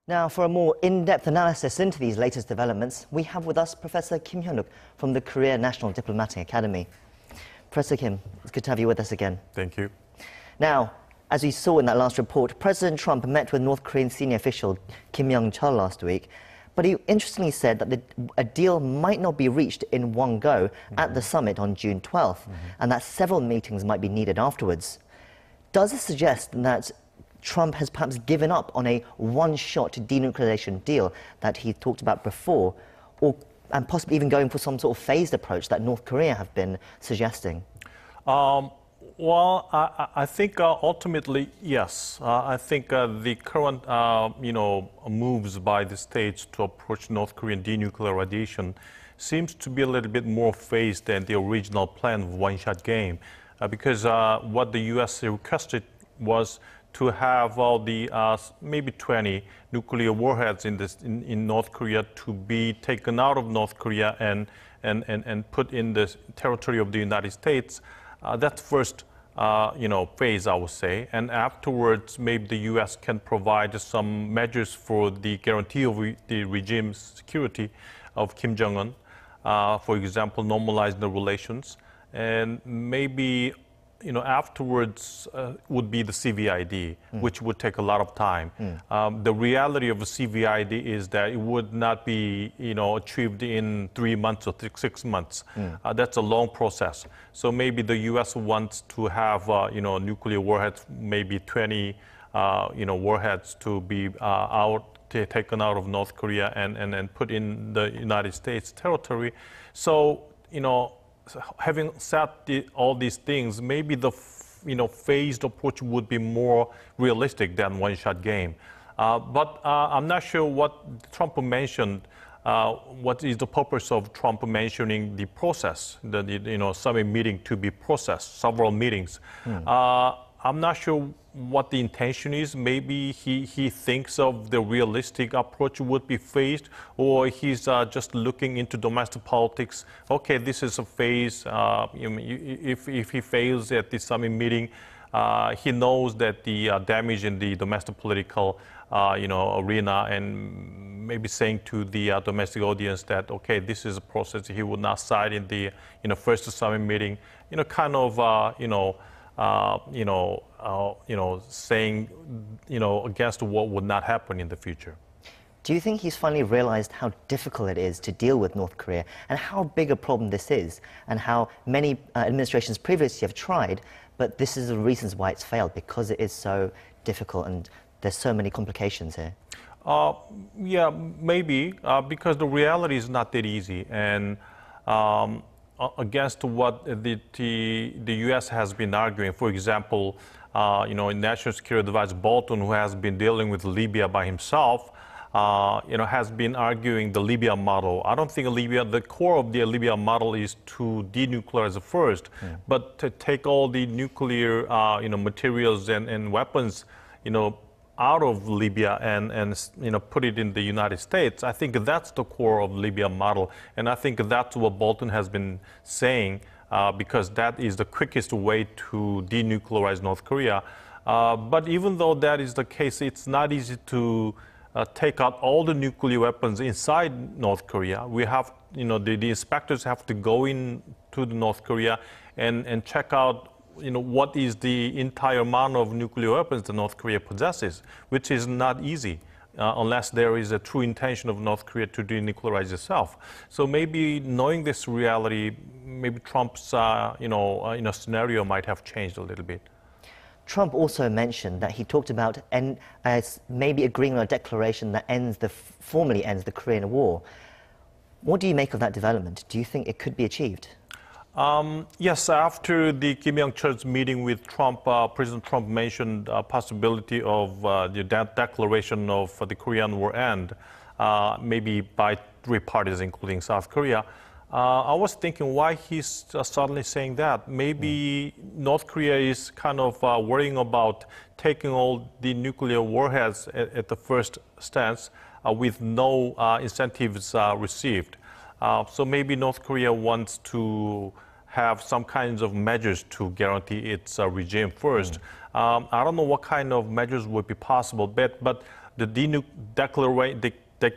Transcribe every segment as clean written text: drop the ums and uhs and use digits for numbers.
Now, for a more in-depth analysis into these latest developments, we have with us Professor Kim Hyun-wook from the Korea National Diplomatic Academy. Professor Kim, it's good to have you with us again. Thank you. Now, as we saw in that last report, President Trump met with North Korean senior official Kim Yong-chol last week, but he interestingly said that a deal might not be reached in one go at the summit on June 12th, and that several meetings might be needed afterwards. Does this suggest that Trump has perhaps given up on a one-shot denuclearization deal that he talked about before, and possibly even going for some sort of phased approach that North Korea have been suggesting? Well, I think ultimately, yes. I think the current, moves by the states to approach North Korean denuclearization seems to be a little bit more phased than the original plan of one-shot game, because what the U.S. requested was to have all the maybe 20 nuclear warheads in North Korea to be taken out of North Korea and put in the territory of the United States. That's first phase, I would say, and afterwards maybe the U.S. can provide some measures for the guarantee of the regime's security of Kim Jong-un, for example, normalize the relations, and maybe afterwards would be the CVID, which would take a lot of time. The reality of a CVID is that it would not be, achieved in 3 months or 6 months. That's a long process. So maybe the U.S. wants to have, nuclear warheads, maybe 20, warheads to be taken out of North Korea and put in the United States territory. So, having said all these things, maybe the phased approach would be more realistic than one-shot game. But I'm not sure what Trump mentioned. What is the purpose of Trump mentioning the process, the summit meeting to be processed, several meetings? I'm not sure what the intention is. Maybe he thinks of the realistic approach would be phased, or he's just looking into domestic politics. Okay, this is a phase. If he fails at the summit meeting, he knows that the damage in the domestic political arena, and maybe saying to the domestic audience that, okay, this is a process. He would not side in the first summit meeting. Saying, against what would not happen in the future. Do you think he's finally realized how difficult it is to deal with North Korea and how big a problem this is, and how many administrations previously have tried, but this is the reasons why it's failed, because it is so difficult and there's so many complications here? Yeah, maybe, because the reality is not that easy. And against what the U.S. has been arguing. For example, National Security Advisor Bolton, who has been dealing with Libya by himself, has been arguing the Libya model. I don't think the core of the Libya model is to denuclearize first, but to take all the nuclear, materials and weapons, out of Libya and put it in the United States. I think that's the core of Libya model, and I think that's what Bolton has been saying, because that is the quickest way to denuclearize North Korea. But even though that is the case, it's not easy to take out all the nuclear weapons inside North Korea. We have, the inspectors have to go in to the North Korea and check out what is the entire amount of nuclear weapons that North Korea possesses, which is not easy unless there is a true intention of North Korea to denuclearize itself. So maybe knowing this reality, maybe Trump's scenario might have changed a little bit. Trump also mentioned that he talked about maybe agreeing on a declaration that formally ends the Korean War. What do you make of that development? Do you think it could be achieved? Yes, after the Kim Yong-chol's meeting with Trump, President Trump mentioned a possibility of the declaration of the Korean War end, maybe by 3 parties, including South Korea. I was thinking why he's suddenly saying that. Maybe North Korea is kind of worrying about taking all the nuclear warheads at the first stance with no incentives received. So maybe North Korea wants to have some kinds of measures to guarantee its regime first. I don't know what kind of measures would be possible, but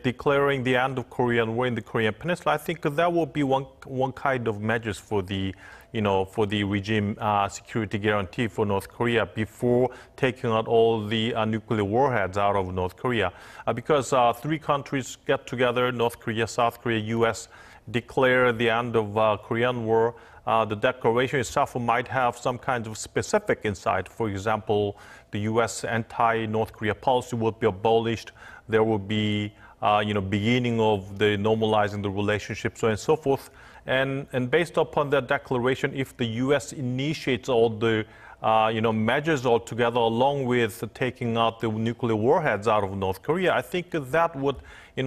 declaring the end of Korean War in the Korean Peninsula, I think that will be one kind of measures for the regime security guarantee for North Korea before taking out all the nuclear warheads out of North Korea. Because three countries get together, North Korea, South Korea, U.S., declare the end of Korean War. The declaration itself might have some kind of specific insight. For example, the U.S. anti-North Korea policy would be abolished. There will be, beginning of the normalizing the relationship, so on and so forth. And based upon that declaration, if the U.S. initiates all the, measures altogether, along with taking out the nuclear warheads out of North Korea, I think that would, there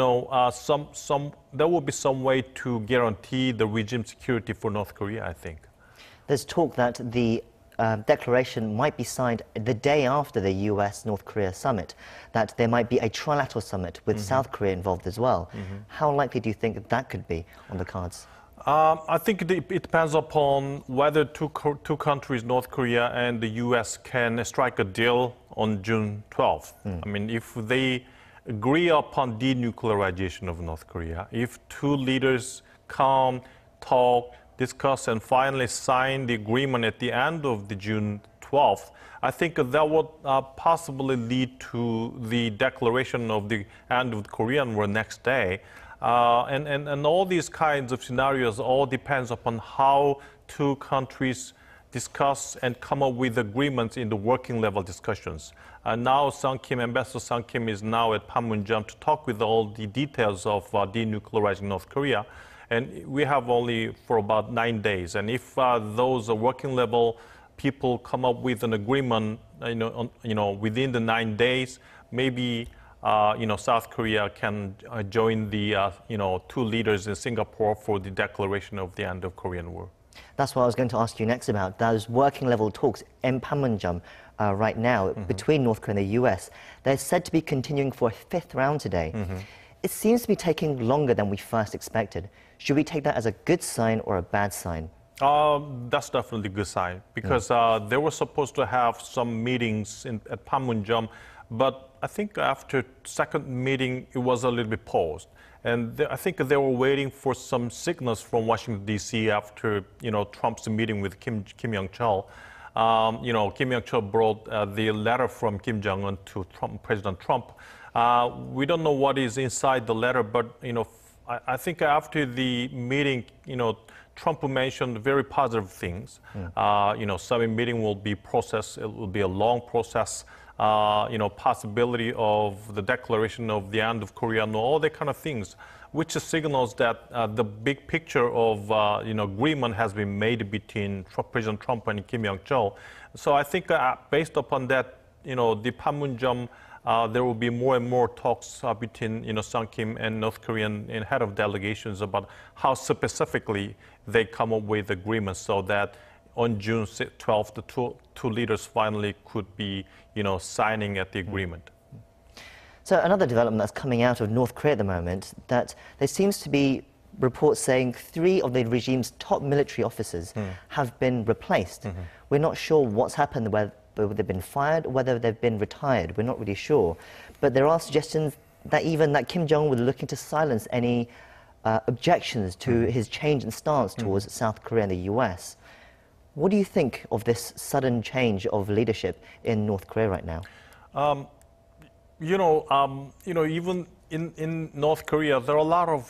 will be some way to guarantee the regime security for North Korea, I think. There's talk that the declaration might be signed the day after the US-North Korea summit, that there might be a trilateral summit with South Korea involved as well. How likely do you think that could be on the cards? I think it depends upon whether two countries, North Korea and the U.S., can strike a deal on June 12th. I mean, if they agree upon denuclearization of North Korea, if two leaders come, talk, discuss, and finally sign the agreement at the end of the June 12th, I think that would possibly lead to the declaration of the end of the Korean War next day. And all these kinds of scenarios all depends upon how two countries discuss and come up with agreements in the working level discussions. Now Ambassador Sung Kim is now at Panmunjom to talk with all the details of denuclearizing North Korea. And we have only for about 9 days. And if those working level people come up with an agreement, within the 9 days, maybe South Korea can join the, two leaders in Singapore for the declaration of the end of Korean War. That's what I was going to ask you next about. Those working level talks in Panmunjom right now between North Korea and the US, they're said to be continuing for a fifth round today. It seems to be taking longer than we first expected. Should we take that as a good sign or a bad sign? That's definitely a good sign because they were supposed to have some meetings at Panmunjom, but I think after second meeting, it was a little bit paused. And I think they were waiting for some signals from Washington, D.C. after, Trump's meeting with Kim Yong-chol. Kim Yong-chol brought the letter from Kim Jong-un to President Trump. We don't know what is inside the letter, but, I think after the meeting, Trump mentioned very positive things. Summit meeting will be processed. It will be a long process. Possibility of the declaration of the end of Korean War, all that kind of things, which signals that the big picture of agreement has been made between President Trump and Kim Yong-chol. So I think based upon that, the Panmunjom, there will be more and more talks between Sung Kim and North Korean and head of delegations about how specifically they come up with agreements so that on June 12th, the two leaders finally could be, signing at the agreement. So another development that's coming out of North Korea at the moment, that there seems to be reports saying 3 of the regime's top military officers have been replaced. We're not sure what's happened, whether they've been fired or whether they've been retired. We're not really sure. But there are suggestions that even that Kim Jong-un was looking to silence any objections to his change in stance towards South Korea and the US. What do you think of this sudden change of leadership in North Korea right now? Even in North Korea, there are a lot of,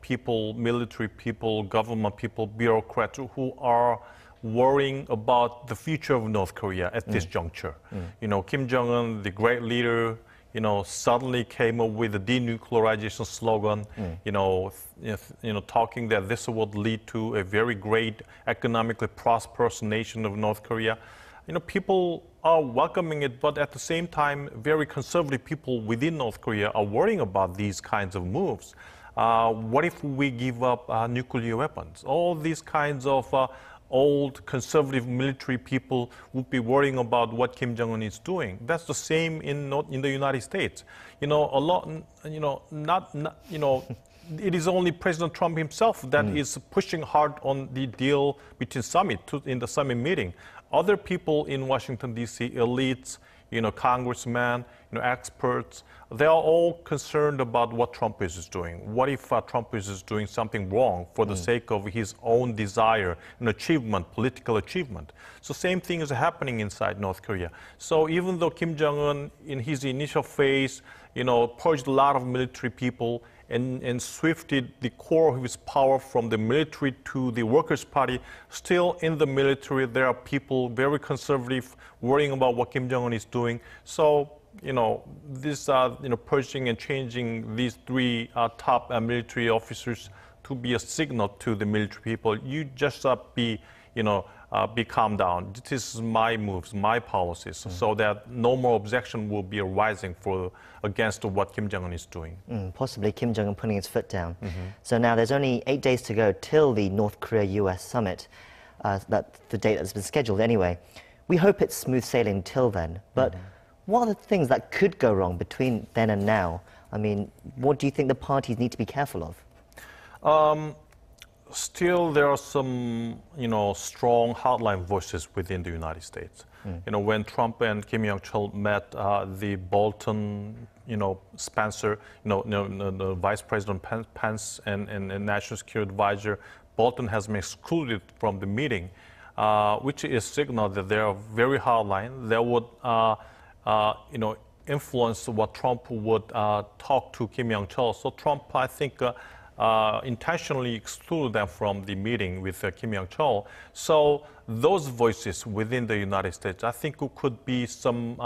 people, military people, government people, bureaucrats who are worrying about the future of North Korea at this juncture. Kim Jong-un, the great leader, suddenly came up with a denuclearization slogan, talking that this would lead to a very great economically prosperous nation of North Korea. People are welcoming it, but at the same time, very conservative people within North Korea are worrying about these kinds of moves. What if we give up nuclear weapons? All these kinds of old conservative military people would be worrying about what Kim Jong-un is doing. That's the same in the United States. A lot, it is only President Trump himself that is pushing hard on the deal between in the summit meeting. Other people in Washington, D.C., elites, congressmen, experts, they are all concerned about what Trump is doing. What if Trump is doing something wrong for the sake of his own desire and achievement, political achievement? So same thing is happening inside North Korea. So even though Kim Jong-un, in his initial phase, purged a lot of military people and swifted the core of his power from the military to the Workers' Party, still in the military there are people very conservative worrying about what Kim Jong-un is doing. So, this purging and changing these three top military officers to be a signal to the military people. You just be calm down. This is my moves, my policies, so that no more objection will be arising against what Kim Jong-un is doing. Possibly Kim Jong-un putting his foot down. So now there's only 8 days to go till the North Korea-U.S. summit, that's the date that's been scheduled anyway. We hope it's smooth sailing till then, but what are the things that could go wrong between then and now? I mean, what do you think the parties need to be careful of? Still, there are some, strong hardline voices within the United States. When Trump and Kim Yong-chol met the Bolton, Spencer, the Vice President Pence and National Security Advisor, Bolton has been excluded from the meeting, which is a signal that they are very hardline. They would, influence what Trump would talk to Kim Yong-chol. So Trump, I think, intentionally excluded them from the meeting with Kim Yong-chol. So those voices within the United States, I think, could be some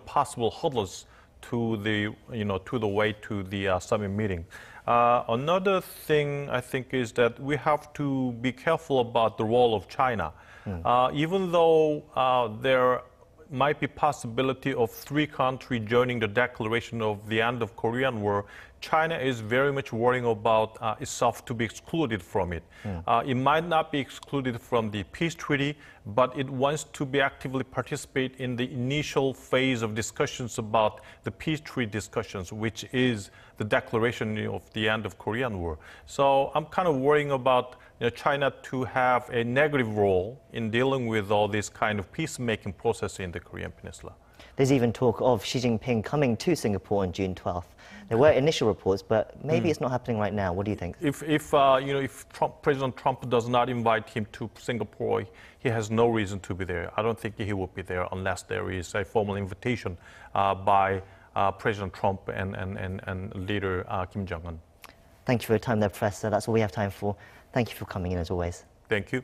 possible hurdles to the way to the summit meeting. Another thing I think is that we have to be careful about the role of China. Even though there might be possibility of 3 countries joining the declaration of the end of Korean War, China is very much worrying about itself to be excluded from it. It might not be excluded from the peace treaty, but it wants to be actively participate in the initial phase of discussions about the peace treaty discussions, which is the declaration of the end of Korean War. So I'm kind of worrying about China to have a negative role in dealing with all this kind of peacemaking process in the Korean Peninsula. There's even talk of Xi Jinping coming to Singapore on June 12th. There were initial reports, but maybe it's not happening right now. What do you think? If President Trump does not invite him to Singapore, he has no reason to be there. I don't think he will be there unless there is a formal invitation by President Trump and leader Kim Jong-un. Thank you for your time there, Professor. That's all we have time for. Thank you for coming in, as always. Thank you.